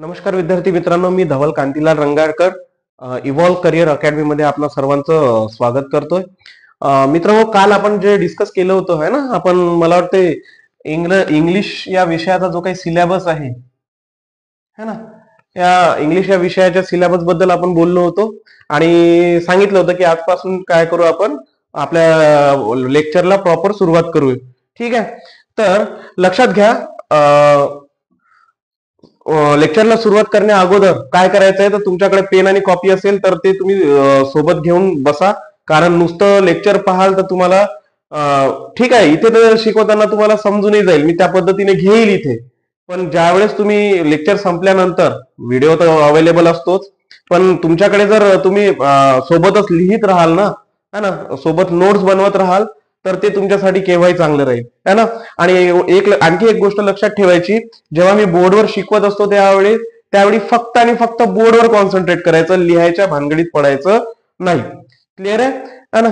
नमस्कार विद्यार्थी मित्रांनो, मी धवल कांतीलाल रंगाळकर इव्हॉल्व करिअर अकॅडमी मध्ये आपलं सर्वांचं स्वागत करतोय. मित्रांनो, काल आपण जे डिस्कस केलं होतं है ना, आपण मला वाटते इंग्लिश या विषयाचा जो काही सिलेबस आहे है ना, या इंग्लिश या विषयाच्या सिलेबस बद्दल आपण बोललो होतो आणि सांगितलं होतं की आजपासून काय करू, आपण आपल्या लेक्चरला प्रॉपर सुरुवात करू. ठीक आहे, तर लक्षात घ्या, लेक्चरला सुरुवात करण्या अगोदर काय करायचंय, तर तुमच्याकडे पेन आणि कॉपी असेल तर ते तुम्ही सोबत घेऊन बसा. कारण नुसतं लेक्चर पाहाल तर तुम्हाला ठीक आहे, इथे तर शिकवताना तुम्हाला समजूनही जाईल, मी त्या पद्धतीने घेईल इथे. पण ज्यावेळेस तुम्ही लेक्चर संपल्यानंतर व्हिडिओ तर अवेलेबल असतोच, पण तुमच्याकडे जर तुम्ही सोबतच लिहित राहाल ना, है ना, सोबत नोट्स बनवत राहाल, तर ते तुमच्यासाठी केव्हाही चांगलं राहील, है ना. आणि आणखी एक गोष्ट लक्षात ठेवायची, जेव्हा मी बोर्डवर शिकवत असतो त्यावेळी फक्त आणि फक्त बोर्डवर कॉन्सन्ट्रेट करायचं, लिहायच्या भानगडीत पडायचं नाही. क्लिअर आहे, है ना.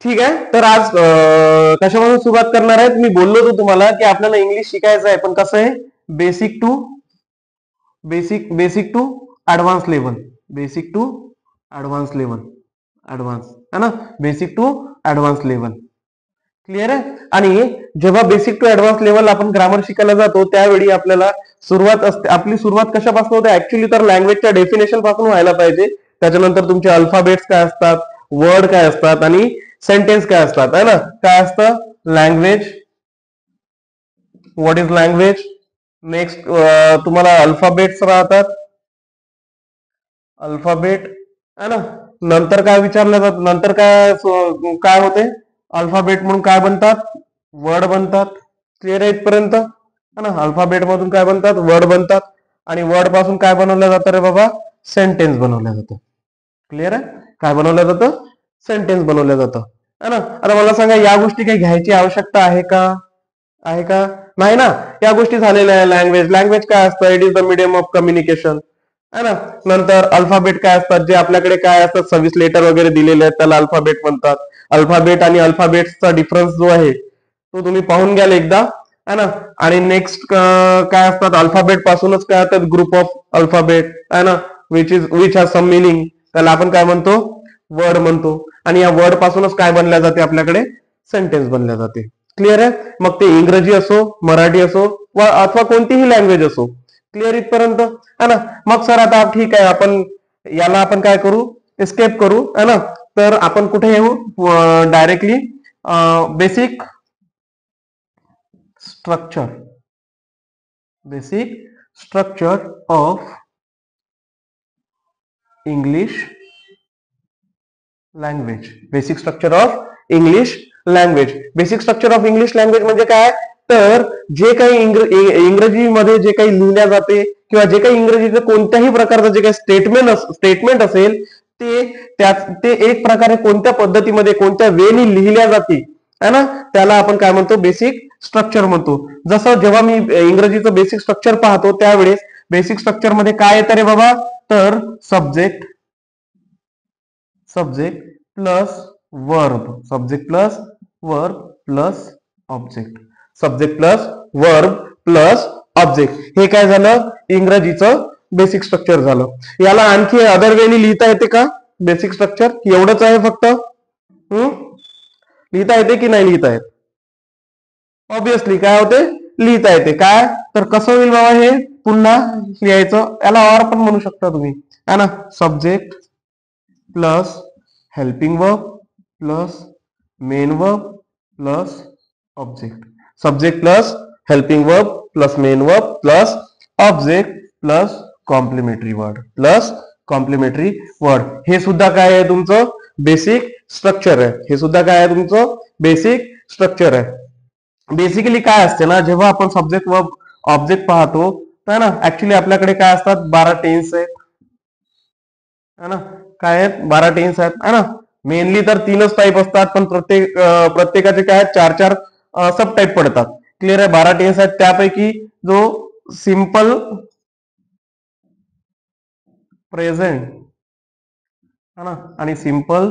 ठीक आहे, तर आज कशापासून सुरुवात करणार आहे. मी बोललो होतो तुम्हाला की आपल्याला इंग्लिश शिकायचं आहे, पण कसं आहे, basic to basic to advance level, basic to advance level, advance, है ना, basic to advance level. Clear आहे. आणि जेव्हा बेसिक टू ऍडव्हान्स लेवल आपण ग्रामर शिकायला जातो, त्यावेळी आपल्याला सुरुवात असते. आपली सुरुवात कशापासून होते, ऍक्च्युली तर लँग्वेजच्या डेफिनेशन पासून व्हायला पाहिजे. त्याच्यानंतर तुमचे अल्फाबेट्स काय असतात, वर्ड काय असतात आणि सेंटेन्स काय असतात, है ना. काय असतं language, what is language. Next तुम्हाला अल्फाबेट्स राहतात, अल्फाबेट, है ना. नंतर काय विचारलं जातं, नंतर काय काय होते, अल्फाबेट म्हणून काय बनतात, वर्ड बनतात. क्लिअर आहे इथपर्यंत, है ना. अल्फाबेट मधून काय बनतात, वर्ड बनतात. आणि वर्ड पासून काय बनवलं जातं रे बाबा, सेंटेन्स बनवलं जातं. क्लिअर आहे, काय बनवलं जातं, सेंटेन्स बनवलं जातं, है ना. आता मला सांगा, या गोष्टी काही घ्यायची आवश्यकता आहे का, आहे का, नाही ना. या गोष्टी झालेल्या आहे. लँग्वेज, लँग्वेज काय असतं, it is the medium of communication, है ना. नंतर अल्फाबेट काय असतात, जे आपल्याकडे काय असतात, सर्व्हिस लेटर वगैरे दिलेले आहेत, त्याला अल्फाबेट म्हणतात. अल्फाबेट आणि अल्फाबेटचा डिफरन्स जो आहे तो तुम्ही पाहून घ्याल एकदा, है ना. आणि नेक्स्ट काय असतात, अल्फाबेट पासूनच काय असतात, ग्रुप ऑफ अल्फाबेट, है ना, विच हॅज सम मिनिंग, त्याला आपण काय म्हणतो, वर्ड म्हणतो. आणि या वर्ड पासूनच काय बनल्या जाते, आपल्याकडे सेंटेन्स बनल्या जाते. क्लिअर आहे. मग ते इंग्रजी असो, मराठी असो, अथवा कोणतीही लँग्वेज असो. क्लिअर इथपर्यंत, है ना. मग सर आता ठीक आहे, आपण याला आपण काय करू, एस्केप करू, है ना. तर आपण कुठे येऊ, directly basic structure, basic structure of English language, basic structure of English language. Basic structure of English language म्हणजे काय, तर जे काही इंग्रजीमध्ये जे काही लिहिल्या जाते, किंवा जे काही इंग्रजीचं कोणत्याही प्रकारचं जे काही स्टेटमेंट असेल, ते एक प्रकारे कोणत्या पद्धतीमध्ये, कोणत्या वेनी लिहिल्या जाते, है ना, त्याला आपण काय म्हणतो, बेसिक स्ट्रक्चर म्हणतो. जसं जेव्हा मी इंग्रजीचं बेसिक स्ट्रक्चर पाहतो, त्यावेळेस बेसिक स्ट्रक्चर मध्ये काय येतं रे बाबा, तर subject, subject plus verb, subject plus verb plus object, subject plus verb plus object. हे काय झालं, इंग्रजीचं बेसिक स्ट्रक्चर झालं. याला आणखी अदर वेनी लिहिता येते का, बेसिक स्ट्रक्चर एवढंच आहे फक्त, लिहिता येते की नाही लिहिता येत, ऑब्विसली काय होते, लिहिता येते. काय तर कसं होईल बाबा, हे पुन्हा लिहायचं, याला ऑर पण म्हणू शकता तुम्ही, है ना. Subject plus helping verb plus main verb plus object, subject plus helping verb plus main verb plus object plus complimentary word, plus complimentary word. हे सुद्धा काय आहे, तुमचं बेसिक स्ट्रक्चर आहे. हे सुद्धा काय आहे, तुमचं बेसिक स्ट्रक्चर आहे. बेसिकली काय असते ना, जेव्हा आपण सब्जेक्ट वर्ब ऑब्जेक्ट पाहतो, तर ना ऍक्च्युली आपल्याकडे काय असतात, 12 टेन्स आहेत, है ना. काय आहेत, 12 टेन्स आहेत, है ना. मेनली तर 3च टाईप असतात, पण प्रत्येकाचे काय चार चार सब टाईप पडतात. क्लिअर आहे. 12 टेन्स आहेत, त्यापैकी जो सिंपल प्रेझेंट है ना, आणि सिंपल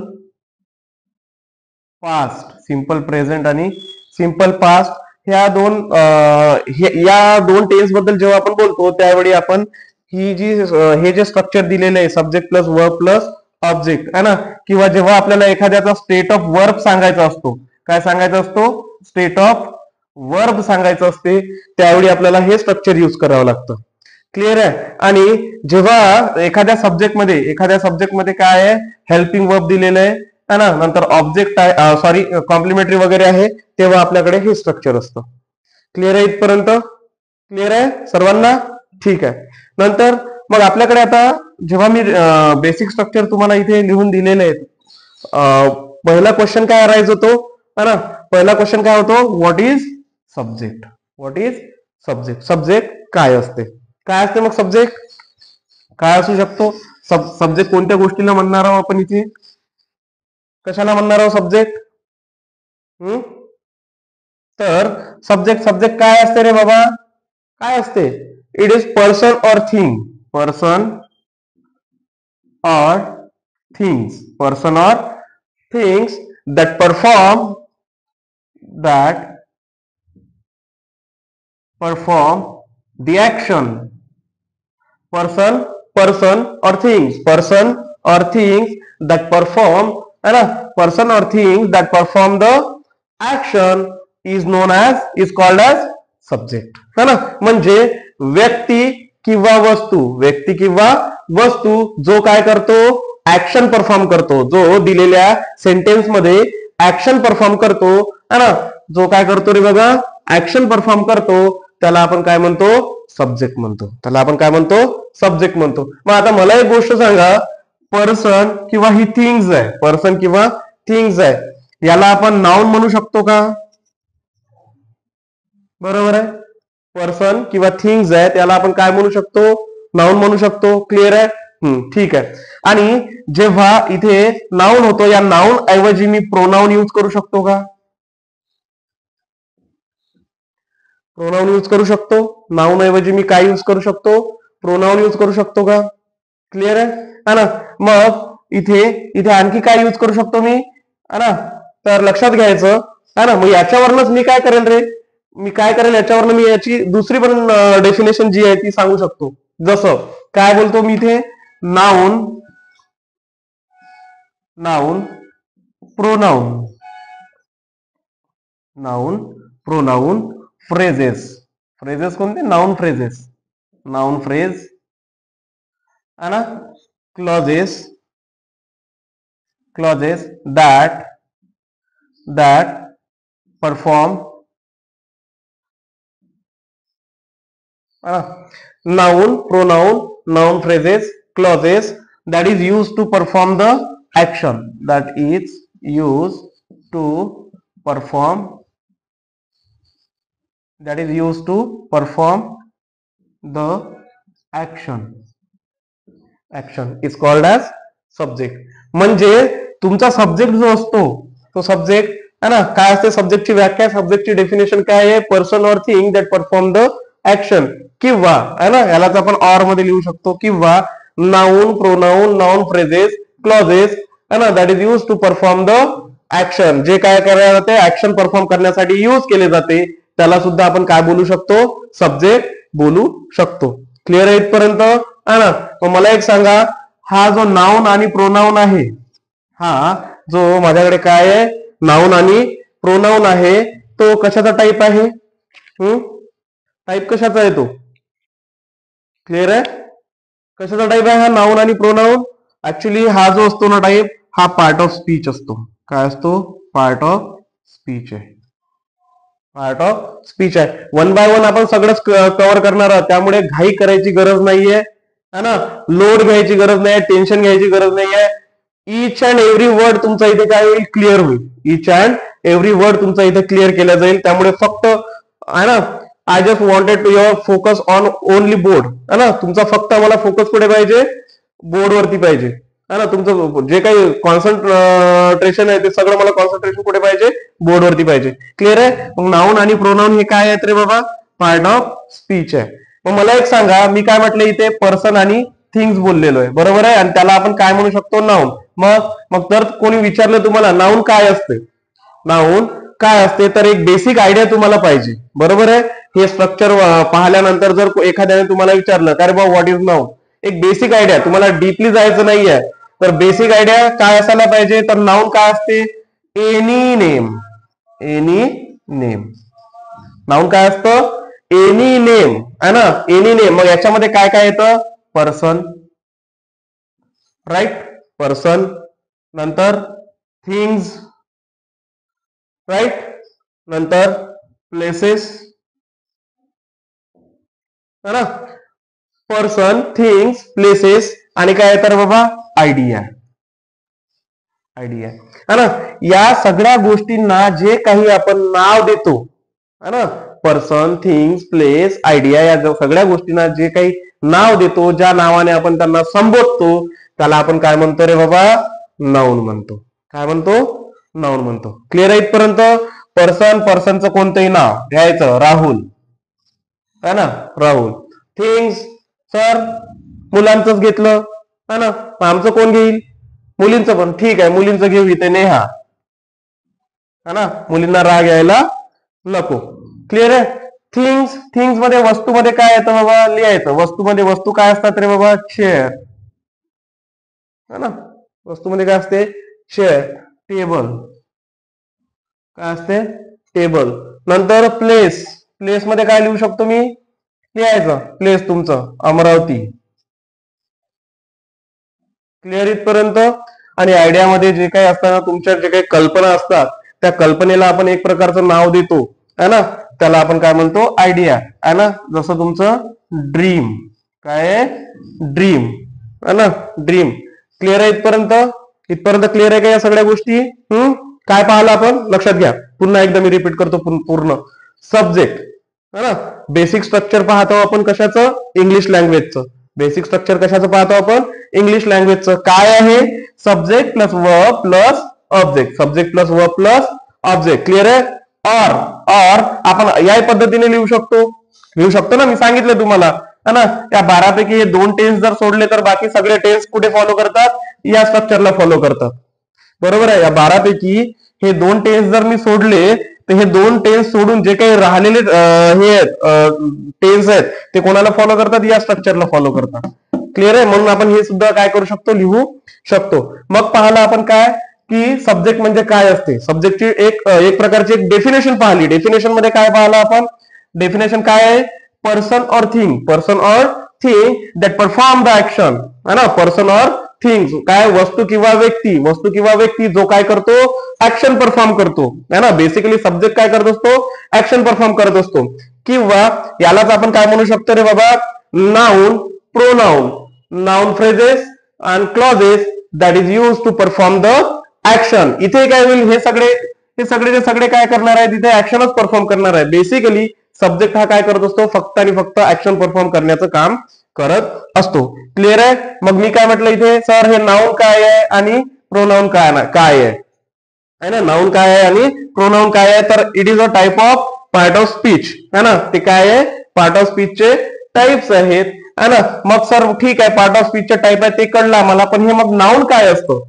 पास्ट, सिंपल प्रेझेंट आणि सिंपल पास्ट ह्या या दोन टेन्स बद्दल जेव्हा आपण बोलतो त्यावेळी आपण हे जे स्ट्रक्चर दिलेलं आहे subject plus verb plus object है ना, किंवा जेव्हा आपल्याला एखाद्याचा स्टेट ऑफ वर्ब सांगायचा असतो, काय सांगायचा असतो, स्टेट ऑफ वर्ब सांगायचं असते, त्यावेळी आपल्याला हे स्ट्रक्चर युज करावं लागतं. क्लिअर आहे. आणि जेव्हा एखाद्या सब्जेक्टमध्ये काय आहे, हेल्पिंग वर्ब दिलेलं आहे ना, नंतर ऑब्जेक्ट आहे, सॉरी कॉम्प्लिमेंटरी वगैरे आहे, तेव्हा आपल्याकडे हे स्ट्रक्चर असतं. क्लिअर आहे इथपर्यंत? क्लिअर आहे सर्वांना? ठीक आहे. नंतर मग आपल्याकडे आता जेव्हा मी बेसिक स्ट्रक्चर तुम्हाला इथे लिहून दिलेले आहेत, पहिला क्वेश्चन काय अराइज होतो है ना, पहिला क्वेश्चन काय होतो, what is subject. What is subject. Subject काय असते, काय असते मग सब्जेक्ट काय असू शकतो. सब्जेक्ट कोणत्या गोष्टीला म्हणणार आहोत आपण इथे, कशाला म्हणणार आहोत सब्जेक्ट. तर सब्जेक्ट काय असते रे बाबा, काय असते, इट इज पर्सन और थिंग. पर्सन और थिंग्स. पर्सन और things that perform the action. person or things that perform, है ना, person or things that perform the action is called as subject, है ना. म्हणजे व्यक्ती किंवा वस्तू जो काय करतो, ऍक्शन परफॉर्म करतो, जो दिलेल्या सेंटेन्स मध्ये ऍक्शन परफॉर्म करतो, है ना, जो काय करतो रे बघा, ऍक्शन परफॉर्म करतो, त्याला आपण काय म्हणतो, सब्जेक्ट म्हणतो. त्याला आपण काय म्हणतो, सब्जेक्ट म्हणतो. मग आता मला एक गोष्ट सांगा, पर्सन किंवा ही थिंग्स आहे, पर्सन किंवा थिंग्स आहे, याला आपण नाउन म्हणू शकतो का. बरोबर आहे. पर्सन किंवा थिंग्स आहे त्याला आपण काय म्हणू शकतो, नाउन म्हणू शकतो. क्लिअर आहे. ठीक आहे. आणि जेव्हा इथे नाउन होतो, या नाउन ऐवजी मी प्रोनाउन यूज करू शकतो का. प्रोनाउन यूज करू शकतो. नाउन ऐवजी मी काय यूज करू शकतो, प्रोनाउन यूज करू शकतो का. क्लिअर आहे ना. मग इथे आणखी काय यूज करू शकतो मी, है ना, तर लक्षात घ्यायचं है ना. मग याच्यावरनच मी काय करेल रे, याच्यावरनं मी याची दुसरी पण डेफिनेशन जी आहे ती सांगू शकतो. जसं काय बोलतो मी इथे, नाउन प्रोनाउन फ्रेजेस कोणते, नाउन फ्रेज है ना, clauses that perform, noun phrases, clauses that is used to perform the action, the action is called as subject. म्हणजे तुमचा सब्जेक्ट जो असतो तो सब्जेक्ट है ना, काय असते सब्जेक्टची व्याख्या, सब्जेक्टची डेफिनेशन काय आहे, पर्सन और thing that perform the action, किंवा है ना, यालाच आपण ऑर मध्ये लिहू शकतो, किंवा noun pronoun noun phrases clauses है ना, that is use to perform the action, जे काय करायला जाते, ऍक्शन परफॉर्म करण्यासाठी यूज केले जाते, त्याला सुद्धा आपण काय बोलू शकतो, सब्जेक्ट बोलू शकतो. क्लिअर आहे इथपर्यंत है ना. मग मला एक सांगा, हा जो नाउन आणि प्रोनाउन आहे, हा जो माझ्याकडे काय आहे, नाउन आणि प्रोनाउन आहे, तो कशाचा टाईप आहे, टाईप कशाचा आहे तो. क्लिअर आहे. कशाचा टाईप आहे हा नाउन आणि प्रोनाउन. ऍक्च्युली हा जो असतो ना टाईप, हा पार्ट ऑफ स्पीच असतो. काय असतो, पार्ट ऑफ स्पीच आहे. वन बाय वन आपण सगळंच कव्हर करणार आहोत, त्यामुळे घाई करायची गरज नाहीये है ना, लोड घ्यायची गरज नाही, टेन्शन घ्यायची गरज नाहीये. इच अँड एव्हरी वर्ड तुमचा इथे काय होईल, क्लिअर होईल. इच अँड एव्हरी वर्ड तुमचा इथे क्लिअर केला जाईल. त्यामुळे फक्त है ना, I just wanted to your focus on only board, है ना. तुमचा फक्त आम्हाला फोकस कुठे पाहिजे, बोर्ड वरती पाहिजे है ना. तुमचं जे काही कॉन्सन्ट्रेशन आहे ते सगळं मला कॉन्सन्ट्रेशन कुठे पाहिजे, बोर्ड वरती पाहिजे. क्लिअर आहे. मग नाउन आणि प्रोनाउन हे काय आहेत रे बाबा, पार्ट ऑफ स्पीच आहे. मग मला एक सांगा, मी काय म्हटलं इथे, पर्सन आणि थिंग्स बोललेलो आहे, बरोबर आहे, आणि त्याला आपण काय म्हणू शकतो, नाऊन. मग मग जर कोणी विचारलं तुम्हाला नाऊन काय असते, नाऊन काय असते, तर एक बेसिक आयडिया तुम्हाला पाहिजे, बरोबर आहे. हे स्ट्रक्चर पाहिल्यानंतर जर एखाद्याने तुम्हाला विचारलं काय रे बा व्हॉट इज नाऊन, एक बेसिक आयडिया, तुम्हाला डीपली जायचं नाहीये, तर बेसिक आयडिया काय असायला पाहिजे, तर नाऊन काय असते, any name. Any name noun काय असतं, एनी नेम आहे ना, एनी नेम. मग याच्यामध्ये काय काय येतं, पर्सन, राईट, पर्सन, नंतर थिंग्स, राईट, नंतर प्लेसेस, है ना, पर्सन, थिंग्स, प्लेसेस, आणि काय येतं बाबा, आयडिया. आयडिया है ना. या सगळ्या गोष्टींना जे काही आपण नाव देतो है ना, पर्सन, थिंग्स, प्लेस, आयडिया, या सगळ्या गोष्टींना जे काही नाव देतो, ज्या नावाने आपण त्यांना संबोधतो, त्याला आपण काय म्हणतो रे बाबा, नाऊन म्हणतो. काय म्हणतो, नाऊन म्हणतो. क्लिअर आहे इथपर्यंत. पर्सन, पर्सनचं कोणतंही नाव घ्यायचं, राहुल है ना, राहुल. थिंग्स, सर मुलांचंच घेतलं है ना, आमचं कोण घेईल, मुलींचं पण, ठीक आहे मुलींचं घेऊ, इथे नेहा है ना, मुलींना राग यायला नको. क्लिअर आहे. थिंग्स, थिंग्स मध्ये वस्तूमध्ये काय येतं बाबा, लिहायचं. वस्तूमध्ये वस्तू काय असतात रे बाबा, चेअर है ना, वस्तूमध्ये काय असते, चेअर. टेबल काय असते, टेबल. नंतर प्लेस, प्लेस मध्ये काय लिहू शकतो मी, लिहायचं प्लेस तुमचं अमरावती. क्लिअर इथपर्यंत. आणि आयडियामध्ये जे काही असताना तुमच्या जे काही कल्पना असतात, त्या कल्पनेला आपण एक प्रकारचं नाव देतो है ना, त्याला आपण काय म्हणतो, आयडिया है ना. जसं तुमचं ड्रीम, काय आहे, ड्रीम है ना, ड्रीम. क्लिअर आहे इथपर्यंत. इथपर्यंत क्लिअर आहे का या सगळ्या गोष्टी. काय पाहिलं आपण, लक्षात घ्या, पुन्हा एकदा मी रिपीट करतो पूर्ण. सब्जेक्ट है ना, बेसिक स्ट्रक्चर पाहतो आपण कशाचं, इंग्लिश लँग्वेजचं. बेसिक स्ट्रक्चर कशाचं पाहतो आपण, इंग्लिश लँग्वेजचं. काय आहे, subject plus verb plus object, subject plus verb plus object. Clear आहे. ऑर, ऑर आपण या पद्धतीने लिहू शकतो ना, मी सांगितलं तुम्हाला है ना. या 12 पैकी हे 2 टेन्स जर सोडले तर बाकी सगळे टेन्स कुठे फॉलो करतात, या स्ट्रक्चरला फॉलो करतात, बरोबर आहे. या 12 पैकी हे 2 टेन्स जर मी सोडले, तर हे 2 टेन्स सोडून जे काही राहिलेले हे टेन्स आहेत ते कोणाला फॉलो करतात, या स्ट्रक्चरला फॉलो करतात. क्लिअर आहे. म्हणून आपण हे सुद्धा काय करू शकतो, लिहू शकतो. मग पाहिलं आपण काय की सब्जेक्ट म्हणजे काय असते, सब्जेक्टची एक प्रकारची एक डेफिनेशन पाहिली. डेफिनेशन मध्ये काय पाहिलं आपण, डेफिनेशन काय आहे, person or thing, person or thing that perform the action है ना, पर्सन ऑर थिंग्स काय, वस्तू किंवा व्यक्ती, वस्तू किंवा व्यक्ती जो काय करतो, ऍक्शन परफॉर्म करतो है ना. बेसिकली सब्जेक्ट काय करत असतो, ऍक्शन परफॉर्म करत असतो. किंवा यालाच आपण काय म्हणू शकतो रे बाबा, noun, pronoun, noun phrases and clauses that is use to perform the action. इथे काय होईल, हे सगळे काय करणार आहे, तिथे ऍक्शनच परफॉर्म करणार आहे. बेसिकली सब्जेक्ट हा काय करत असतो, फक्त आणि फक्त ऍक्शन परफॉर्म करण्याचं काम करत असतो. क्लिअर आहे. मग मी काय म्हटलं इथे, सर हे नाउन काय आहे आणि प्रोनाउन काय आहे ना, नाउन काय आहे आणि प्रोनाउन काय आहे, तर it is a type of part of speech है ना. ते काय आहे, पार्ट ऑफ स्पीचचे टाइप्स आहेत है ना. मग सर ठीक आहे, पार्ट ऑफ स्पीचचे टाइप आहे ते कळलं आम्हाला, पण हे मग नाउन काय असतं,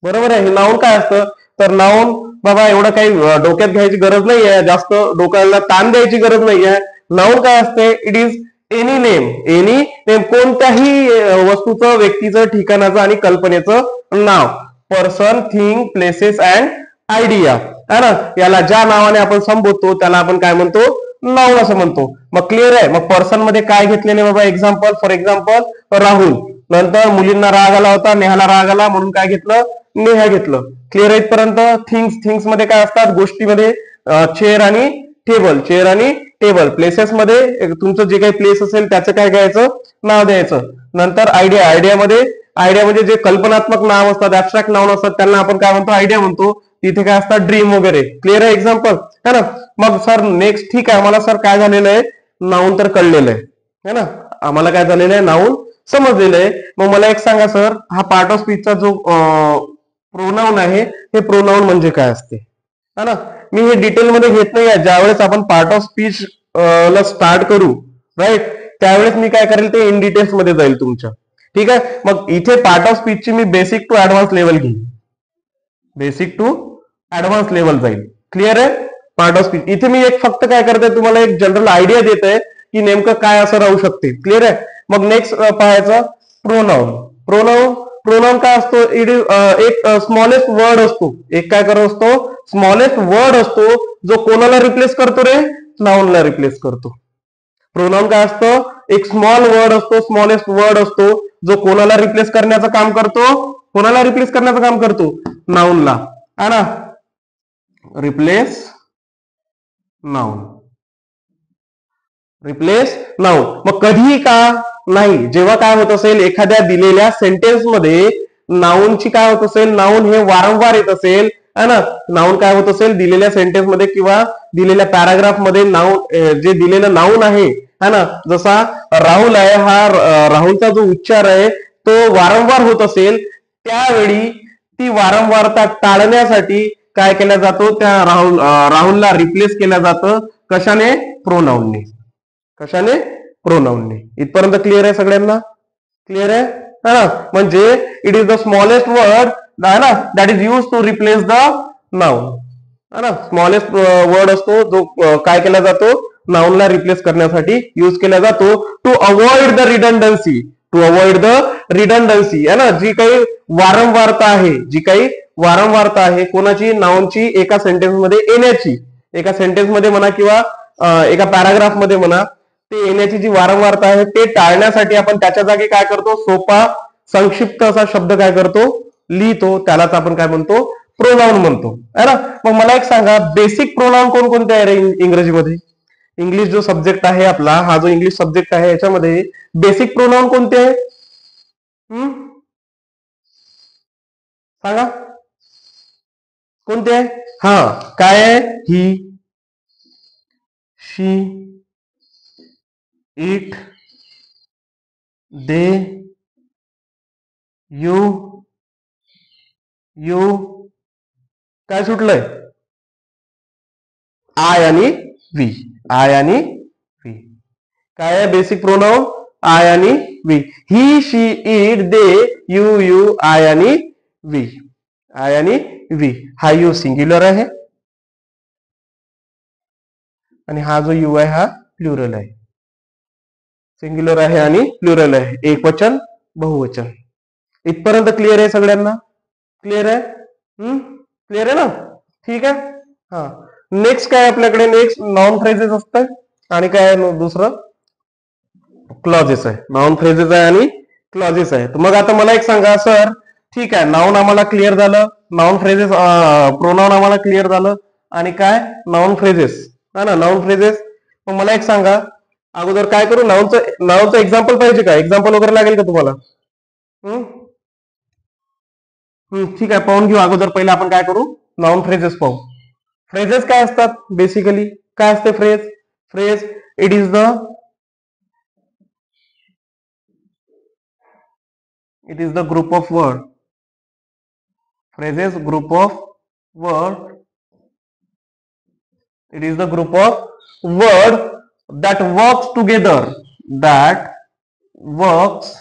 बरोबर आहे. हे नाउन काय असतं, तर नाउन बाबा एवढं काही डोक्यात घ्यायची गरज नाही आहे, जास्त डोक्याला ताण द्यायची गरज नाही आहे. नाउन काय असते, it is any name, any name कोणत्याही वस्तूचं, व्यक्तीचं, ठिकाणाचं आणि कल्पनेचं नाव. Person, thing, places and idea है ना. याला ज्या नावाने आपण संबोधतो त्याला आपण काय म्हणतो, नाउन असं म्हणतो. मग क्लिअर आहे. मग पर्सन मध्ये काय घेतलेले बाबा, एक्झाम्पल, फॉर एक्झाम्पल राहुल. नंतर मुलींना राग आला होता, नेहाला राग आला म्हणून काय घेतलं, नेहा घेतलं. क्लिअर आहे इथपर्यंत. थिंग्स, थिंग्स मध्ये काय असतात, गोष्टीमध्ये चेअर आणि टेबल, चेअर आणि टेबल. प्लेसेस मध्ये तुमचं जे काही प्लेस असेल त्याचं काय घ्यायचं, नाव द्यायचं. नंतर आयडिया, आयडिया म्हणजे जे कल्पनात्मक नाव असतात, ऍबस्ट्रॅक्ट नाउन असतात, त्यांना आपण काय म्हणतो, आयडिया म्हणतो. तिथे काय असतात, ड्रीम वगैरे. क्लिअर आहे एक्झाम्पल है ना. मग सर नेक्स्ट, ठीक आहे, आम्हाला सर काय झालेलं आहे, नाउन तर कळलेलं आहे ना, आम्हाला काय झालेलं आहे, नाउन समजलेलं आहे. मग मला एक सांगा सर, हा पार्ट ऑफ स्पीचचा जो प्रोनाउन आहे, हे प्रोनाउन म्हणजे काय असते है ना. मी हे डिटेलमध्ये घेत नाही आहे, ज्यावेळेस आपण पार्ट ऑफ स्पीच ला स्टार्ट करू, राईट, त्यावेळेस मी काय करेल ते इन डिटेल्स मध्ये जाईल तुमच्या. ठीक आहे. मग इथे पार्ट ऑफ स्पीचची मी बेसिक टू ऍडव्हान्स लेवल घेईन, बेसिक टू ऍडव्हान्स लेवल जाईल. क्लिअर आहे. पार्ट ऑफ स्पीच इथे मी एक फक्त काय करतोय, तुम्हाला एक जनरल आयडिया देत आहे की नेमकं काय असं राहू शकते. क्लिअर आहे. मग नेक्स्ट पाहायचं प्रोनाउन. प्रोनाउन काय असतो, इट इज एक स्मॉलेस्ट वर्ड असतो, एक काय करत असतो, स्मॉलेस्ट वर्ड असतो जो कोणाला रिप्लेस करतो रे, नाउनला रिप्लेस करतो. प्रोनाउन काय असतं, एक स्मॉल वर्ड असतो, स्मॉलेस्ट वर्ड असतो जो कोणाला रिप्लेस करण्याचं काम करतो, कोणाला रिप्लेस करण्याचं काम करतो, नाउनला, है ना. Replace noun, replace noun. मग कधीही का नाही, जेव्हा काय होत असेल एखाद्या दिलेल्या सेंटेन्स मध्ये नाउनची काय होत असेल, नाउन हे वारंवार येत असेल, है ना. नाउन काय होत असेल दिलेल्या सेंटेन्स मध्ये किंवा दिलेल्या पॅराग्राफ मध्ये नाउन, जे दिलेलं नाउन आहे, है ना, जसा राहुल आहे, हा राहुलचा जो उच्चार आहे तो वारंवार होत असेल, त्यावेळी ती वारंवारता टाळण्यासाठी काय केला जातो, त्या राहुलला रिप्लेस केलं जातं कशाने, प्रोनाउनने. कशाने, प्रोनाउनने. इथपर्यंत क्लिअर आहे सगळ्यांना, क्लिअर आहे ना. म्हणजे it is the smallest word है ना that is use to replace the noun, है ना. स्मॉलेस्ट वर्ड असतो जो काय केला जातो, नाउनला रिप्लेस करण्यासाठी यूज केला जातो, to avoid the redundancy, to avoid the redundancy, है ना. जी काही वारंवारता आहे, जी काही वारंवारता आहे कोणाची, नाउनची एका सेंटेन्स मध्ये येण्याची, एका सेंटेन्स मध्ये म्हणा किंवा एका पॅराग्राफ मध्ये म्हणा, ते येण्याची जी वारंवारता आहे ते टाळण्यासाठी आपण त्याच्या जागी काय करतो, सोपा संक्षिप्त असा शब्द काय करतो, लिहितो, त्यालाच आपण काय म्हणतो, प्रोनाउन म्हणतो, है ना. मग मला एक सांगा, बेसिक प्रोनाउन कोणकोणते आहे रे इंग्रजीमध्ये. इंग्लिश जो सब्जेक्ट आहे आपला, हा जो इंग्लिश सब्जेक्ट आहे याच्यामध्ये बेसिक प्रोनाउन कोणते आहे, सांगा कोणते आहे. हा, काय आहे, ही, शी, इट, दे, यू, काय सुटलंय, आय आणि वी, आय आणि वी. काय आहे बेसिक प्रोनाउन, आय आणि we. He, she, it, they, you, I आणि वी, आय आणि वी. हा यू सिंग्युलर आहे आणि हा जो यू आहे हा प्लुरल आहे, सिंग्युलर आहे आणि प्लुरल आहे, एक वचन बहुवचन. इथपर्यंत क्लिअर आहे सगळ्यांना, क्लिअर आहे. क्लिअर आहे ना, ठीक आहे. हा, नेक्स्ट काय आपल्याकडे, नेक्स्ट नॉन फ्रेजेस असतं आणि काय आहे दुसरं, क्लॉजेस आहे. नाउन फ्रेजेस आहे आणि क्लॉजेस आहे. तर मग आता मला एक सांगा सर, ठीक आहे, नाउन आम्हाला क्लिअर झालं, नाउन फ्रेजेस, प्रोनाउन आम्हाला क्लिअर झालं, आणि काय नाउन फ्रेजेस, है ना, नाउन फ्रेजेस. मग मला एक सांगा, अगोदर काय करू, नाउनचं एक्झाम्पल पाहिजे का, एक्झाम्पल वगैरे लागेल का तुम्हाला. ठीक आहे, पाहून घेऊ. अगोदर पहिले आपण काय करू, नाउन फ्रेजेस पाहू. फ्रेजेस काय असतात बेसिकली, काय असते phrase, phrase it is the, it is the group of word, phrases group of word, it is the group of word that works together, that works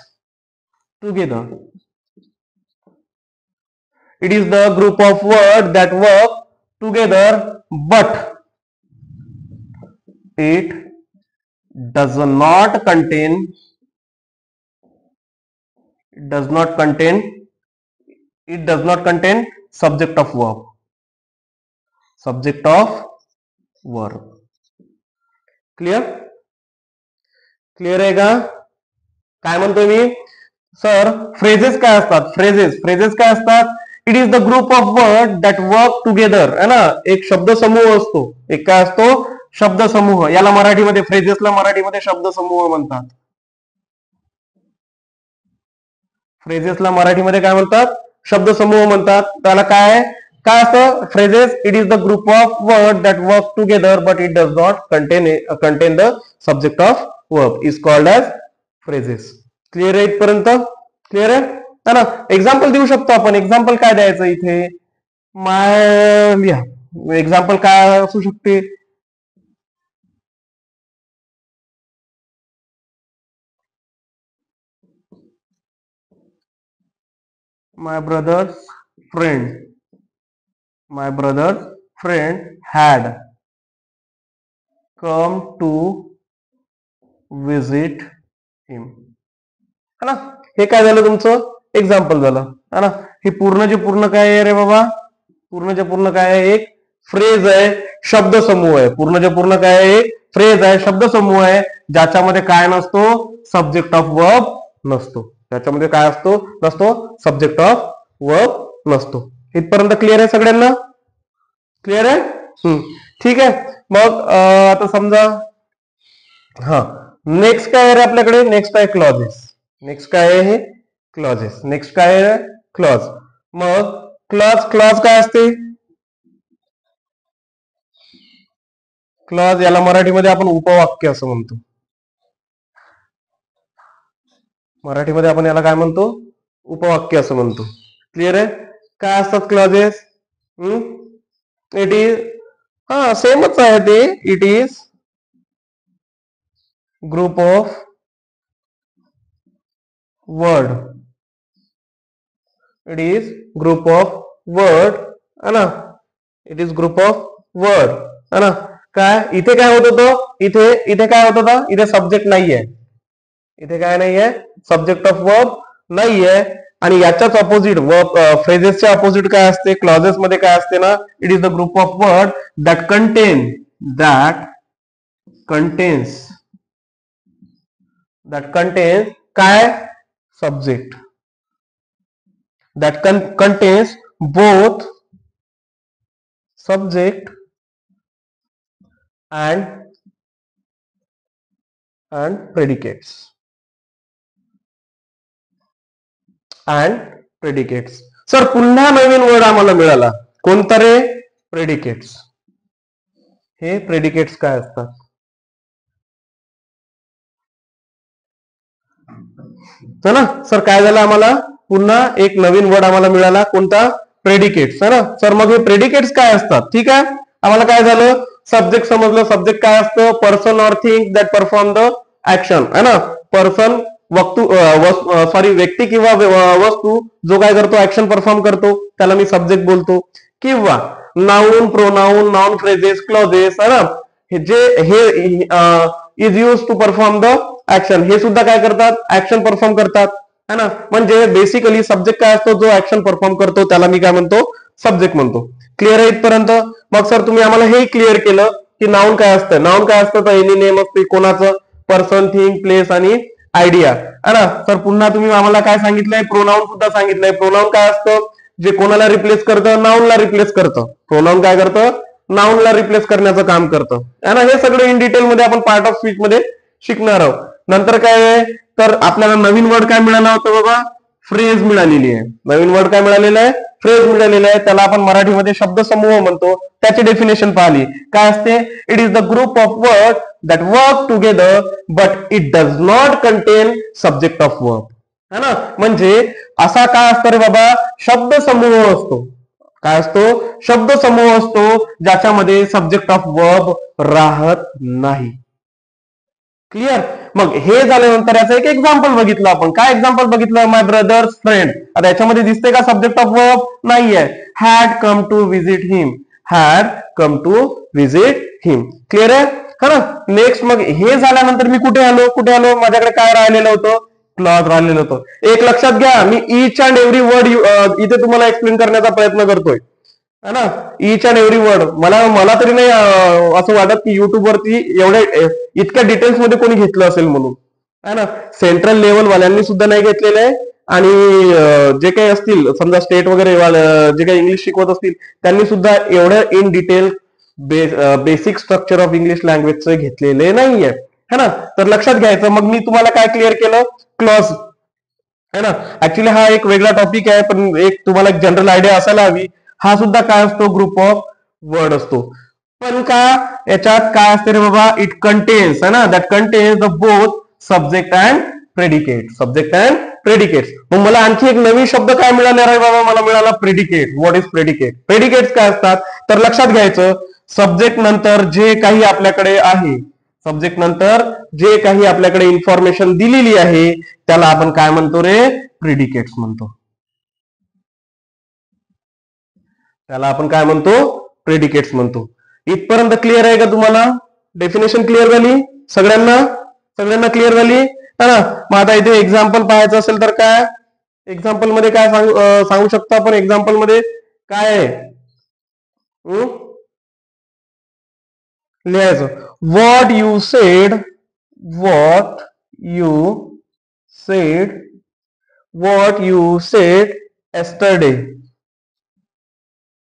together, it is the group of word that work together, but it does not contain, it does not contain, it does not contain subject of verb, subject of verb. Clear, clear आहे का, काय म्हणतोय मी sir, phrases काय असतात, phrases काय असतात, it is the group of word that work together, है ना. एक शब्द समूह असतो, एक काय असतो, शब्द समूह. याला मराठीमध्ये, फ्रेजेसला मराठीमध्ये शब्द समूह म्हणतात. फ्रेजेसला मराठीमध्ये काय म्हणतात, शब्द समूह म्हणतात. त्याला काय काय असतं, phrases it is the group of word that work together but it does not contain the subject of verb, is called as phrases. Clear आहे इथपर्यंत, क्लिअर आहे ना. एक्झाम्पल देऊ शकतो आपण, एक्झाम्पल काय द्यायचं इथे, माय लिहा, एक्झाम्पल काय असू शकते, my brother's friend had come to visit him, है ना. हे काय झालं तुमचं एक्झाम्पल झालं, है ना. हे पूर्णचे पूर्ण काय आहे रे बाबा, पूर्णचे पूर्ण काय आहे, एक फ्रेज आहे, शब्द समूह आहे. पूर्णचे पूर्ण काय आहे, एक फ्रेज आहे, शब्द समूह आहे, ज्याच्यामध्ये काय नसतो, सब्जेक्ट ऑफ वर्ब नसतो. त्याच्यामध्ये काय असतो, नसतो, सब्जेक्ट ऑफ वर्ब नसतो. इथपर्यंत क्लिअर आहे सगळ्यांना, क्लिअर आहे. ठीक आहे. मग आता समजा हा नेक्स्ट काय आहे रे आपल्याकडे, नेक्स्ट आहे क्लॉजेस. नेक्स्ट काय आहे हे क्लॉजेस. नेक्स्ट काय आहे क्लॉज. मग क्लॉज काय असते, क्लॉज याला मराठीमध्ये आपण उपवाक्य असं म्हणतो. मराठीमध्ये आपण याला काय म्हणतो, उपवाक्य असं म्हणतो. क्लिअर आहे. काय असतात क्लॉजेस, इट इज, हा सेमच आहे ते, it is group of word, it is group of word, है ना. It is group of word, है ना. काय इथे काय होत होतं, इथे काय होत होतं, इथे सब्जेक्ट नाहीये, इथे काय नाहीये, सब्जेक्ट ऑफ वर्ब नाहीये. आणि याच्याच ऑपोजिट वर्ब, फ्रेजेसच्या ऑपोजिट काय असते, क्लॉजेस मध्ये काय असते ना, it is the group of word that contains काय, subject, that contains both subject and predicates. Sir पुन्हा नवीन वर्ड आम्हाला मिळाला, कोणता रे, प्रेडिकेट्स. हे प्रेडिकेट्स काय असतात, चला सर काय झालं, आम्हाला पुन्हा एक नवीन वर्ड आम्हाला मिळाला, कोणता, प्रेडिकेट्स, है ना. सर मग हे प्रेडिकेट्स काय असतात, ठीक आहे. आम्हाला काय झालं, सब्जेक्ट समजलं. सब्जेक्ट काय असतं, person or thing that perform the action, है ना. पर्सन, व्यक्ती किंवा वस्तू जो काय करतो, ऍक्शन परफॉर्म करतो, त्याला मी सब्जेक्ट बोलतो. किंवा noun, pronoun, noun phrases, clauses, है ना. हे is use to perform the action, हे सुद्धा काय करतात, ऍक्शन परफॉर्म करतात, है ना. म्हणजे बेसिकली सब्जेक्ट काय असतो, जो ऍक्शन परफॉर्म करतो त्याला मी काय म्हणतो, सब्जेक्ट म्हणतो. क्लिअर आहे इथपर्यंत. मग सर तुम्ही आम्हाला हे क्लिअर केलं की नाउन काय असतं. नाउन काय असतं, तर एनी नेम असते, कोणाचं, पर्सन, थिंग, प्लेस आणि आयडिया, है ना. सर पुन्हा तुम्ही आम्हाला काय सांगितलंय, प्रोनाउन सुद्धा सांगितलंय. प्रोनाउन काय असतं, जे कोणाला रिप्लेस करतं, नाउनला रिप्लेस करतं. प्रोनाउन काय करतं, नाउनला रिप्लेस करण्याचं काम करतं, है ना. हे सगळं इन डिटेल मध्ये आपण पार्ट ऑफ स्पीच मध्ये शिकणार आहोत. नंतर काय आहे, तर आपल्याला नवीन वर्ड काय मिळाला होता बाबा, फ्रेज मिळालेली आहे. नवीन वर्ड काय मिळालेला आहे, फ्रेज मिळालेला आहे. त्याला आपण मराठीमध्ये शब्द समूह म्हणतो. त्याची डेफिनेशन पाहिली, काय असते, it is the group of word that work together but it does not content subject of verb, है ना. म्हणजे असा काय असतं रे बाबा, शब्द समूह असतो. काय असतो, शब्द समूह असतो, ज्याच्यामध्ये सब्जेक्ट ऑफ वर्ब राहत नाही. क्लिअर. मग हे झाल्यानंतर याचं एक एक्झाम्पल बघितलं आपण. काय एक्झाम्पल बघितलं, माय ब्रदर्स फ्रेंड. आता याच्यामध्ये दिसते का सब्जेक्ट ऑफ वर्ब, नाहीये. Had come to visit him, had come to visit him. Clear आहे का ना. नेक्स्ट मग हे झाल्यानंतर मी कुठे आलो, माझ्याकडे काय राहिलेलं होतं, क्लॉज राहिलेलं होतं. एक लक्षात घ्या, मी ईच अँड एव्हरी वर्ड इथे तुम्हाला एक्सप्लेन करण्याचा प्रयत्न करतोय, है ना. ईच अँड एव्हरी वर्ड मला तरी नाही असं वाटत की युट्यूब वरती इतक्या डिटेल्स मध्ये कोणी घेतलं असेल म्हणून, है ना. सेंट्रल लेवल वाल्यांनी सुद्धा नाही घेतलेलं आहे. आणि जे काही असतील समजा स्टेट वगैरे जे काही इंग्लिश शिकवत असतील त्यांनी सुद्धा एवढं in detail basic structure of English लँग्वेजचं घेतलेले नाहीये, है ना. तर लक्षात घ्यायचं. मग मी तुम्हाला काय क्लिअर केलं, क्लॉज, है ना. ऍक्च्युली हा एक वेगळा टॉपिक आहे, पण एक तुम्हाला एक जनरल आयडिया असायला हवी. हा सुद्धा काय असतो, ग्रुप ऑफ वर्ड असतो. पण का याच्यात काय असते रे बाबा, इट कंटेन्स, है ना, that contains the both subject and predicate, subject and predicates. मग मला आणखी एक नवीन शब्द काय मिळाला रे बाबा, मला मिळाला predicate. What is predicate. Predicates काय असतात, तर लक्षात घ्यायचं, सब्जेक्ट नंतर जे काही आपल्याकडे आहे, सब्जेक्ट नंतर जे काही आपल्याकडे इन्फॉर्मेशन दिलेली आहे त्याला आपण काय म्हणतो रे, प्रेडिकेट्स म्हणतो. त्याला आपण काय म्हणतो, प्रेडिकेट्स म्हणतो. इथपर्यंत क्लिअर आहे का तुम्हाला? डेफिनेशन क्लिअर झाली सगळ्यांना? सगळ्यांना क्लिअर झाली है ना? मग आता इथे एक्झाम्पल पाहायचं असेल तर काय एक्झाम्पल मध्ये काय सांगू शकतो आपण? एक्झाम्पल मध्ये काय आहे लिहायचं. What you said, what you said, what you said yesterday,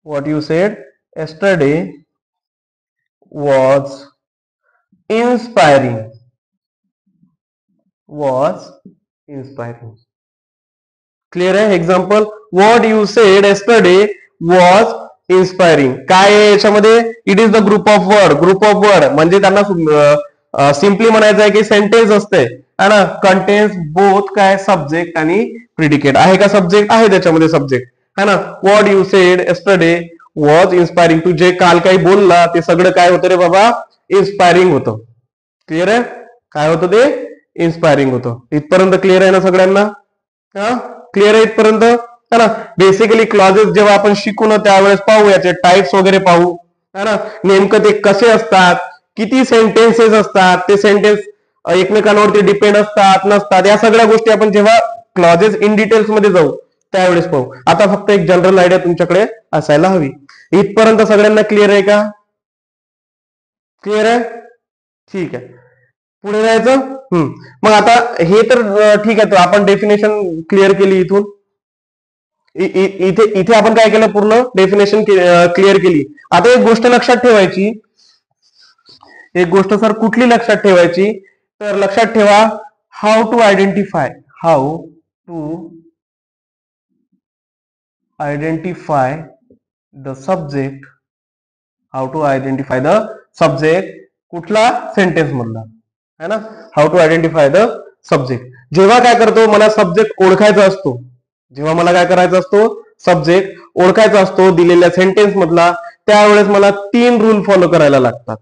what you said yesterday was inspiring, was inspiring. Clear आहे? Example, what you said yesterday was inspiring. काय आहे याच्यामध्ये? It is the group of word. Group of word म्हणजे त्यांना simply म्हणायचं आहे की sentence असते है ना, कंटेन्स बोथ काय सब्जेक्ट आणि प्रिडिकेट. आहे का सब्जेक्ट? आहे त्याच्यामध्ये सब्जेक्ट है ना. What you said yesterday was inspiring. तू जे काल काही बोलला ते सगळं काय होतं रे बाबा? इन्स्पायरिंग होतं. क्लिअर आहे? काय होतं ते? इन्स्पायरिंग होतं. इथपर्यंत क्लिअर आहे ना सगळ्यांना? क्लिअर आहे इथपर्यंत है ना. बेसिकली क्लॉजेस जेव्हा आपण शिकू ना त्यावेळेस पाहू, याचे टाइप्स वगैरे पाहू है ना, नेमकं ते कसे असतात, किती सेंटेन्सेस असतात, ते सेंटेन्स एकमेकांवरती डिपेंड असतात नसतात, या सगळ्या गोष्टी आपण जेव्हा क्लॉजेस इन डिटेल्स मध्ये जाऊ त्यावेळेस पाहू. आता फक्त एक जनरल आयडिया तुमच्याकडे असायला हवी. इथपर्यंत सगळ्यांना क्लिअर आहे का? क्लिअर आहे? ठीक आहे. पुढे जायचं. मग आता हे तर ठीक आहे, तर आपण डेफिनेशन क्लिअर केली इथून. इथे इथे आपण काय केलं? पूर्ण डेफिनेशन क्लिअर केली. आता एक गोष्ट लक्षात ठेवायची, एक गोष्ट सर कुठली लक्षात ठेवायची? तर लक्षात ठेवा, how to identify, how to identify the subject, how to identify the subject. कुठला? सेंटेन्स मधला है ना. How to identify the subject. जेव्हा काय करतो, मला सब्जेक्ट ओळखायचा असतो, जेव्हा मला काय करायचा असतो, सब्जेक्ट ओळखायचा असतो दिलेल्या सेंटेन्स मधला, त्यावेळेस मला 3 रूल फॉलो करायला लागतात.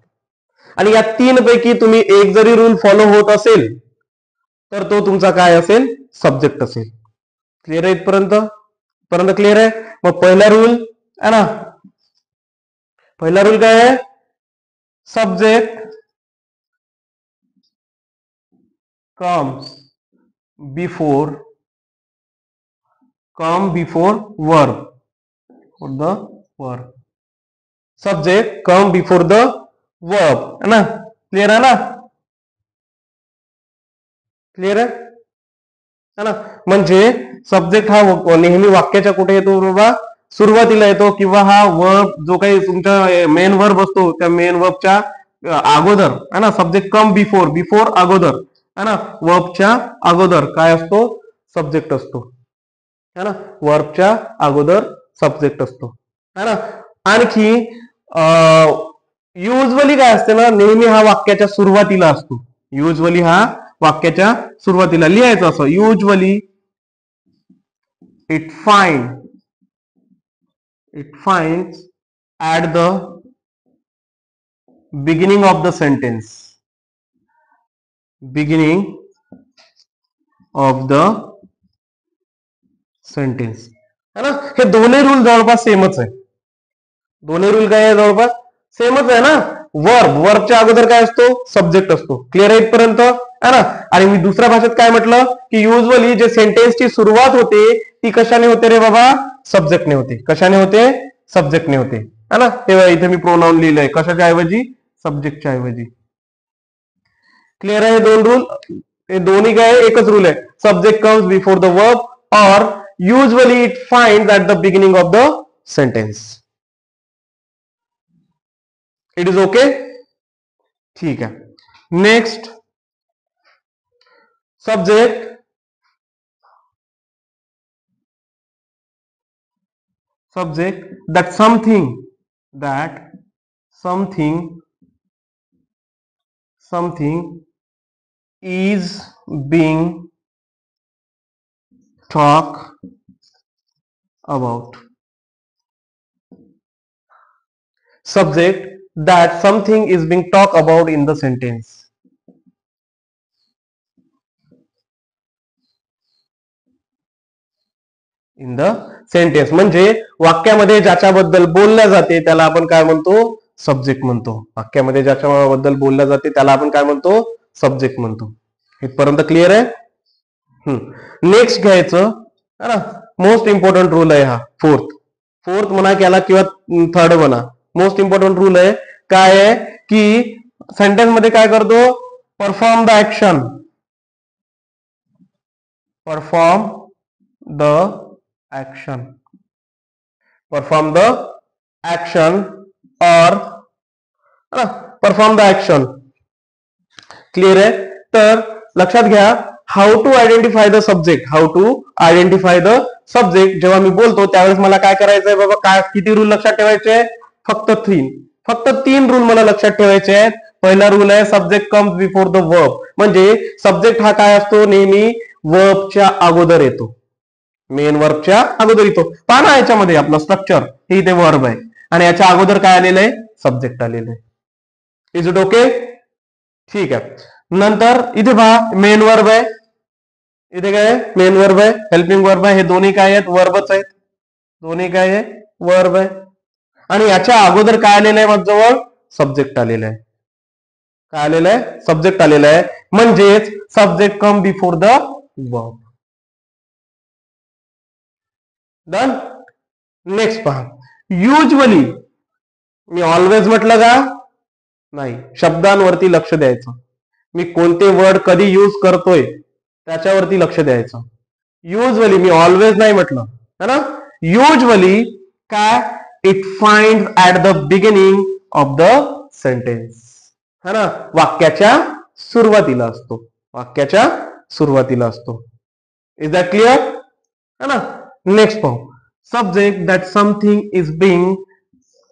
आणि या 3 पैकी तुम्ही एक जरी रूल फॉलो होत असेल तर तो तुमचा काय असेल? सब्जेक्ट असेल. क्लिअर आहे इथपर्यंत? पर्यंत क्लिअर आहे? मग पहिला रूल है ना, पहिला रूल काय आहे? Subject comes before verb, for the verb. Subject come before the verb है ना. क्लिअर आहे ना? क्लिअर आहे ना. म्हणजे सब्जेक्ट हा नेहमी वाक्याच्या कुठे येतो बाबा? सुरुवातीला येतो, किंवा हा वर्ब जो काही तुमचा मेन वर्ब असतो त्या मेन वर्बच्या अगोदर है ना. सब्जेक्ट कम बिफोर, बिफोर अगोदर है ना, वर्बच्या अगोदर काय असतो? सब्जेक्ट असतो है ना. वर्बच्या अगोदर सब्जेक्ट असतो है ना. आणखी युजली काय असते ना, नेहमी हा वाक्याच्या सुरुवातीला असतो. युजली हा वाक्याच्या सुरुवातीला लिहायचं असं. Usually it finds at the beginning of the sentence, beginning of the sentence है ना. हे दोन्ही रूल जवळपास सेमच आहे. दोन्ही रूल काय आहे? जवळपास सेमच आहे ना. वर्बच्या अगोदर काय असतो? सब्जेक्ट असतो. क्लिअर आहे इथपर्यंत है ना. आणि मी दुसऱ्या भाषेत काय म्हटलं की युजली जे सेंटेन्सची सुरुवात होते ती कशाने होते रे बाबा? सब्जेक्टने होते. कशाने होते? सब्जेक्टने होते है ना. तेव्हा इथे मी प्रोनाउन लिहिलंय कशाच्या ऐवजी? सब्जेक्टच्या ऐवजी. क्लिअर आहे? दोन रूल, हे दोन्ही काय? एकच रूल आहे. Subject comes before the verb और usually it finds at the beginning of the sentence. It is okay? ठीक आहे. Next, subject that something is being talked about. Subject that something is being talked about in the sentence. In the sentence. म्हणजे वाक्यामध्ये ज्याच्याबद्दल बोलल्या जाते त्याला आपण काय म्हणतो? सब्जेक्ट म्हणतो. वाक्यामध्ये ज्याच्याबद्दल बोलल्या जाते त्याला आपण काय म्हणतो? सब्जेक्ट म्हणतो. इथपर्यंत क्लिअर आहे? नेक्स्ट घ्यायचं है ना, मोस्ट इम्पॉर्टंट रूल आहे हा, फोर्थ म्हणा याला किंवा थर्ड म्हणा. मोस्ट इम्पॉर्टंट रूल आहे. काय आहे की सेंटेन्स मध्ये काय करतो? Perform the action. Perform the action. Perform the action और परफॉर्म द ऍक्शन. क्लिअर आहे? तर लक्षात घ्या, how to identify the subject. How to identify the subject. जेव्हा मी बोलतो त्यावेळेस मला काय करायचंय बाबा? काय किती रूल लक्षात ठेवायचे? फक्त तीन रूल मला लक्षात ठेवायचे आहेत. पहिला रूल आहे subject comes before the verb. म्हणजे सब्जेक्ट हा काय असतो? नेहमी वर्बच्या अगोदर येतो. मेन वर्बच्या अगोदर येतो. पाहा याच्यामध्ये आपलं स्ट्रक्चर हे इथे वर्ब आहे आणि याच्या अगोदर काय आलेलं आहे? सब्जेक्ट आलेलं आहे. Is it okay? ठीक आहे. नंतर इथे पहा मेन वर्ब आहे. इथे काय आहे? मेन वर्ब आहे, हेल्पिंग वर्ब आहे. हे दोन्ही काय आहेत? वर्बच आहेत. दोन्ही काय आहे? वर्ब आहे. आणि याच्या अगोदर काय आलेलं आहे माझ्याजवळ? सब्जेक्ट आलेलं आहे. काय आलेलं आहे? सब्जेक्ट आलेलं आहे. म्हणजेच subject come before the verb. Done. Next पहा, युजली. मी ऑलवेज म्हटलं का? नाही. शब्दांवरती लक्ष द्यायचं. मी कोणते वर्ड कधी यूज करतोय त्याच्यावरती लक्ष द्यायचं. युजली, मी ऑलवेज नाही म्हटलं है ना. युजली काय? It find at the beginning of the sentence है ना. वाक्याच्या सुरुवातीला असतो. वाक्याच्या सुरुवातीला असतो. Is that clear? है ना. नेक्स्ट पाहू, subject that something is being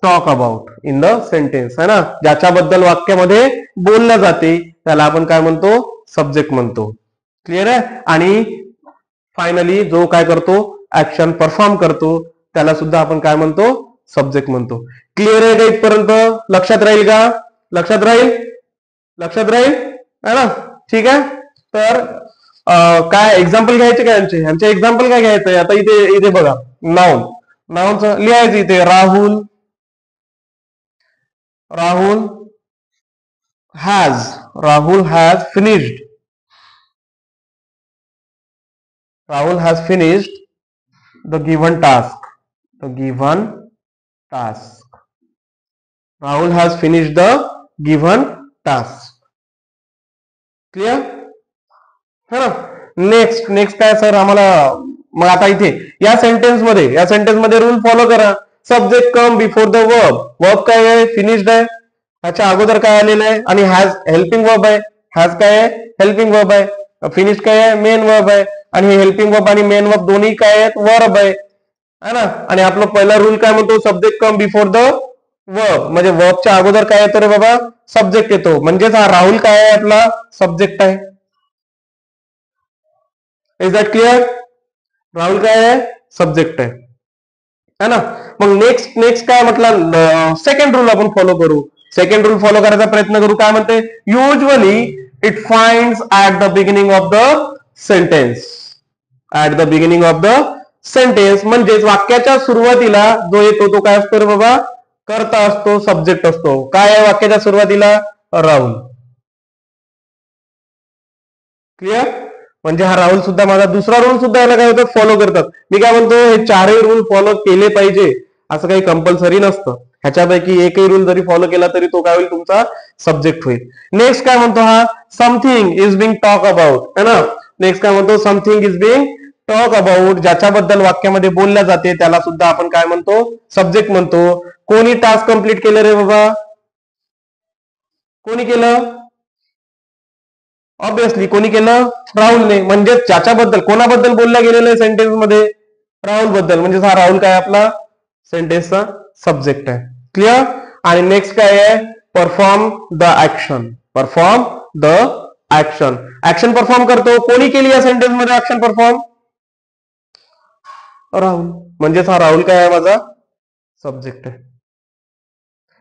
talk about in the sentence है ना. ज्याच्याबद्दल वाक्यामध्ये बोलल्या जाते त्याला आपण काय म्हणतो? सब्जेक्ट म्हणतो. क्लिअर आहे? आणि फायनली जो काय करतो? ऍक्शन परफॉर्म करतो त्याला सुद्धा आपण काय म्हणतो? सब्जेक्ट म्हणतो. क्लिअर आहे का इथपर्यंत? लक्षात राहील का? लक्षात राहील? लक्षात राहील है ना. ठीक आहे. तर काय एक्झाम्पल घ्यायचे का यांचे एक्झाम्पल काय घ्यायचंय? आता इथे बघा, नाऊनचं लिहायचं इथे. Rahul has finished. Rahul has finished the given task. Rahul has finished the given task. Clear है ना. नेक्स्ट काय सर आम्हाला? मग आता इथे या सेंटेन्स मध्ये रूल फॉलो करा. Subject come before the verb. Verb काय आहे? फिनिश्ड आहे. त्याच्या अगोदर काय आलेलं आहे? आणि हॅज हेल्पिंग वर्ब आहे. हॅज काय आहे? हेल्पिंग वर्ब आहे. फिनिश काय आहे? मेन वर्ब आहे. आणि हे हेल्पिंग वर्ब आणि मेन वर्ब दोन्ही काय आहेत? वर्ब आहे है ना. आणि आपला पहिला रूल काय म्हणतो? Subject come before the verb. म्हणजे वर्बच्या अगोदर काय येतो रे बाबा? सब्जेक्ट येतो. म्हणजेच हा राहुल काय आहे? आपला सब्जेक्ट आहे. Is that clear? राहुल काय आहे? सब्जेक्ट आहे है ना. मग नेक्स्ट काय म्हटलं? सेकंड रूल आपण फॉलो करू. सेकंड रूल फॉलो करायचा प्रयत्न करू. काय म्हणते? Usually it finds at the beginning of the sentence. At the beginning of the sentence म्हणजेच वाक्याच्या सुरुवातीला जो येतो तो काय असतो रे बाबा? कर्ता असतो, सब्जेक्ट असतो. काय आहे वाक्याच्या सुरुवातीला? राहुल. क्लिअर? म्हणजे हा राहुल सुद्धा माझा दुसरा रूल सुद्धा याला काय होतं? फॉलो करतात. मी काय म्हणतो? हे चारही रूल फॉलो केले पाहिजे असं काही कंपल्सरी नसतं. ह्याच्यापैकी एकही रूल जरी फॉलो केला तरी तो काय होईल? तुमचा सब्जेक्ट होईल. नेक्स्ट काय म्हणतो हा? Something is being talk about है ना. नेक्स्ट काय म्हणतो? Something is being talk about. ज्याच्याबद्दल वाक्यामध्ये बोलल्या जाते त्याला सुद्धा आपण काय म्हणतो? सब्जेक्ट म्हणतो. कोणी टास्क कंप्लीट केलं रे बाबा? कोणी केलं? ऑब्विसली कोणी केलं? राहुलने. म्हणजे ज्याच्याबद्दल कोणाबद्दल बोलल्या गेलेलं आहे सेंटेन्स मध्ये? राहुल बद्दल. म्हणजे हा राहुल काय आपला सेंटेन्सचा सब्जेक्ट आहे. क्लिअर? आणि नेक्स्ट काय आहे? Perform the action. Perform the action. Action perform करतो. कोणी केली या सेंटेन्स मध्ये ऍक्शन परफॉर्म? राहुल. म्हणजेच हा राहुल काय आहे? माझा सब्जेक्ट आहे.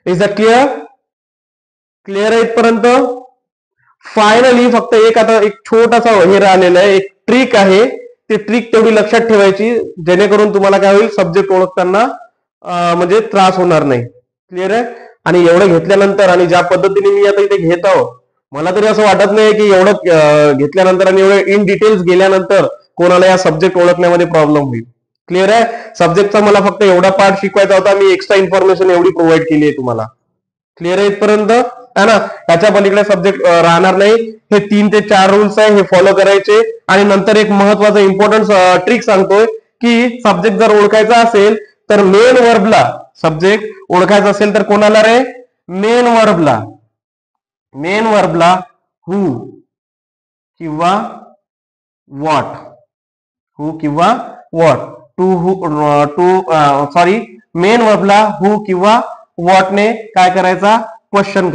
Is that clear? क्लिअर आहे इथपर्यंत? फायनली फक्त आता एक छोटासा हे राहिलेला आहे, एक ट्रिक आहे ते ट्रिक तेवढी लक्षात ठेवायची, जेणेकरून तुम्हाला काय होईल, सब्जेक्ट ओळखताना म्हणजे त्रास होणार नाही. क्लिअर आहे? आणि एवढं घेतल्यानंतर आणि ज्या पद्धतीने मी आता इथे घेत आहो, मला तरी असं वाटत नाही की एवढं घेतल्यानंतर आणि एवढं इन डिटेल्स गेल्यानंतर कोणाला या सब्जेक्ट ओळखण्यामध्ये प्रॉब्लेम होईल. क्लिअर आहे? सब्जेक्टचा मला फक्त एवढा पार्ट शिकवायचा होता, मी एक्स्ट्रा इन्फॉर्मेशन एवढी प्रोव्हाइड केली आहे तुम्हाला. क्लिअर आहे इथपर्यंत? है ना? त्याच्या पलीकडे सब्जेक्ट राहणार नाही. हे 3 ते 4 रूल्स आहे, हे फॉलो करायचे. आणि नंतर एक महत्वाचा इम्पॉर्टंट ट्रिक सांगतोय की सब्जेक्ट जर ओळखायचा असेल तर मेन वर्बला, सब्जेक्ट ओळखायचा असेल तर कोणाला रे? मेन वर्बला हू किंवा व्हॉट, मेन वर्बला हू किंवा व्हॉटने काय करायचा? क्वेश्चन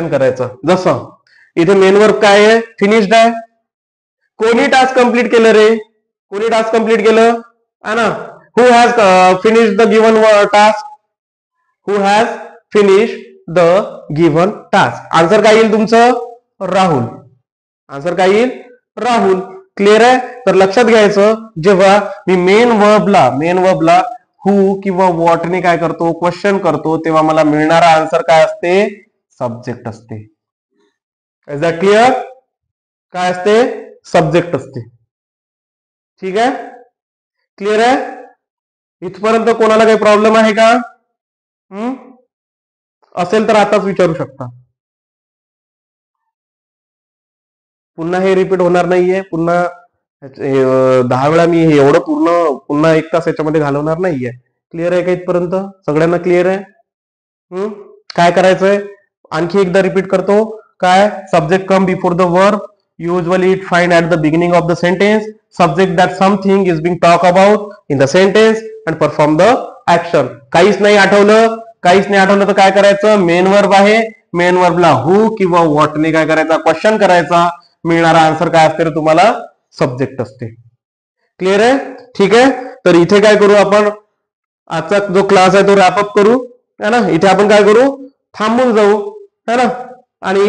करायचा. जसं इथे मेन वर्ब काय आहे? फिनिश्ड आहे. कोणी टास्क कंप्लीट केलं रे? कोणी टास्क कंप्लीट केलं? है ना? Who has finished the given task? Who has finished the given task? Answer काय येईल तुमचं? राहुल. आन्सर काय येईल? राहुल. क्लिअर आहे? तर लक्षात घ्यायचं, जेव्हा मी मेन वर्बला हू किंवा व्हॉटने काय करतो? क्वेश्चन करतो, तेव्हा मला मिळणारा आन्सर काय असते? सब्जेक्ट असते. Is that clear? काय असते? सब्जेक्ट असते. ठीक आहे? क्लिअर आहे? इथपर्यंत कोणाला काही प्रॉब्लेम आहे का? असेल तर आताच विचारू शकता. पुन्हा हे रिपीट होणार नाहीये. पुन्हा 10 वेळा मी हे एवढं पुन्हा 1 तास याच्यामध्ये घालवणार नाहीये. क्लिअर आहे का इथपर्यंत? सगळ्यांना क्लिअर आहे? काय करायचंय? आणखी एकदा रिपीट करतो. काय? Subject come before the verb. Usually it find at the beginning of the sentence subject that something is being talked about in the sentence and perform the action. काहीच नाही आठवलं तर काय करायचं? मेन वर्ब आहे, main वर्बला हू किंवा व्हॉटने काय करायचा? क्वेश्चन करायचा. मिळणारा आन्सर काय असते रे तुम्हाला? सब्जेक्ट असते. क्लिअर आहे? ठीक आहे. तर इथे काय करू आपण? आजचा जो क्लास आहे तो रॅपअप करू, है ना? इथे आपण काय करू? थांबून जाऊ, है ना? आणि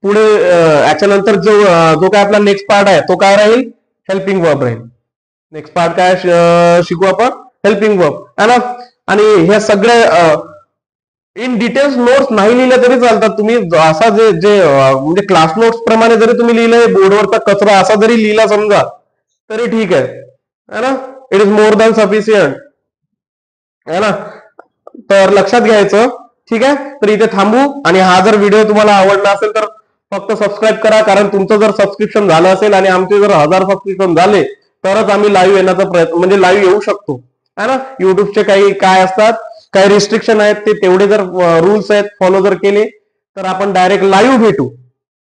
पुढे याच्यानंतर जो काय आपला नेक्स्ट पार्ट आहे तो काय राहील? हेल्पिंग वर्ब राहील. नेक्स्ट पार्ट काय शिकू आपण? हेल्पिंग वर्ब, है ना? आणि हे सगळे इन डिटेल्स नोट्स नाही लिहिले तरी चालतात. तुम्ही असा जे म्हणजे क्लास नोट्स प्रमाणे जरी तुम्ही लिहिलं, बोर्डवरचा कचरा असा जरी लिहिला समजा तरी ठीक आहे, है ना? It is more than sufficient, है ना? तर लक्षात घ्यायचं. ठीक आहे. तर इथे थांबू. आणि हा जर व्हिडिओ तुम्हाला आवडला असेल तर फक्त सबस्क्राईब करा, कारण तुमचं जर सबस्क्रिप्शन झालं असेल आणि आमचे जर 1000 सबस्क्रिप्शन झाले तरच आम्ही लाईव्ह येण्याचा प्रयत्न, म्हणजे लाईव्ह येऊ शकतो, है ना? युट्यूबचे काही काय असतात, काही रिस्ट्रिक्शन आहेत, ते तेवढे जर रूल्स आहेत फॉलो जर केले तर आपण डायरेक्ट लाईव्ह भेटू,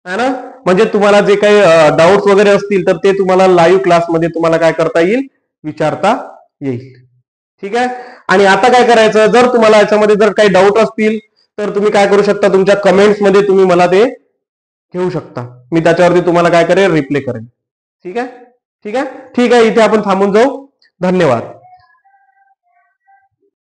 है ना? म्हणजे तुम्हाला जे काही डाऊट्स वगैरे असतील तर ते तुम्हाला लाईव्ह क्लासमध्ये तुम्हाला काय करता येईल? विचारता येईल. ठीक आहे. आणि आता काय करायचं? जर तुम्हाला याच्यामध्ये जर काही डाऊट असतील तर तुम्ही काय करू शकता? तुमच्या कमेंट्स मध्ये तुम्ही मला ते घेऊ शकता. मी त्याच्यावरती तुम्हाला काय करेन? रिप्लाय करेन. ठीक आहे. ठीक आहे. ठीक आहे. इथे आपण थांबून जाऊ. धन्यवाद.